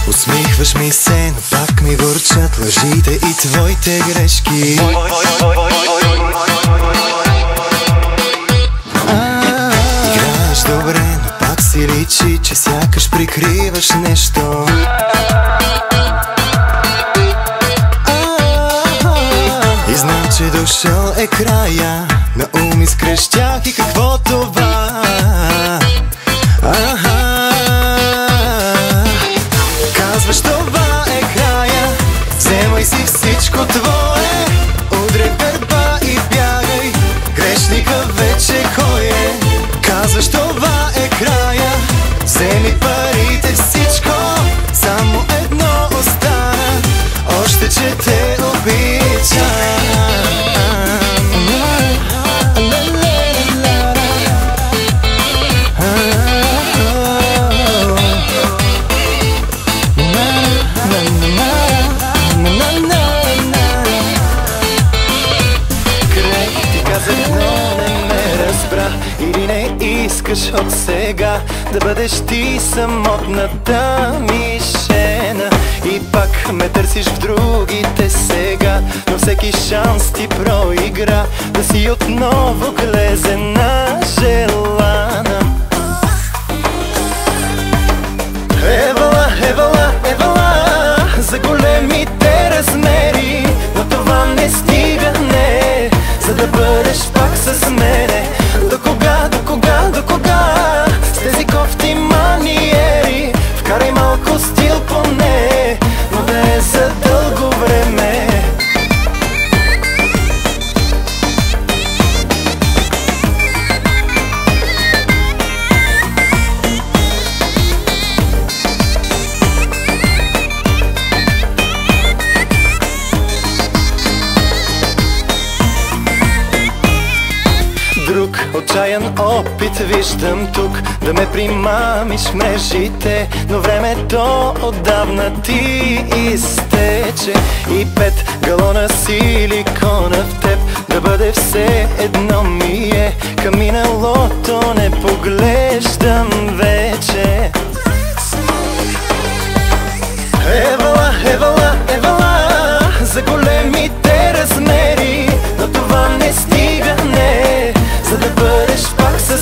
Усмихваш ми се, но пак ми горчат лъжите и твоите грешки. Играеш добре, но пак си личи, че сякаш прикриваш нещо. И знам, че дошъл е края, на ум изкрещях и какво това? Казваш, това е края, вземай си всичко твое, удряй гърба и бягай, грешника вече кой е? Казваш, това е края, вземи парите, всичко, само едно остана, още че те обичам. Или не искаш от сега да бъдеш ти самотната мишена и пак ме търсиш в другите сега, но всеки шанс ти проигра да си отново глезена, желана. Евала, евала, евала за големите размери, но това не стига, не, за да бъдеш пак с мене. До кога, до кога, до кога с тези кофти маниери? Вкарай малко стил поне, но да е за дълго време. Друг отчаян опит виждам тук, да ме примамиш в мрежите, но времето отдавна ти изтече. И 5 галона силикона в теб да бъде все едно ми е, към миналото не поглеждам вече. Евала, евала, евала за големите размери, но това не стига, не, за да бъдеш пак с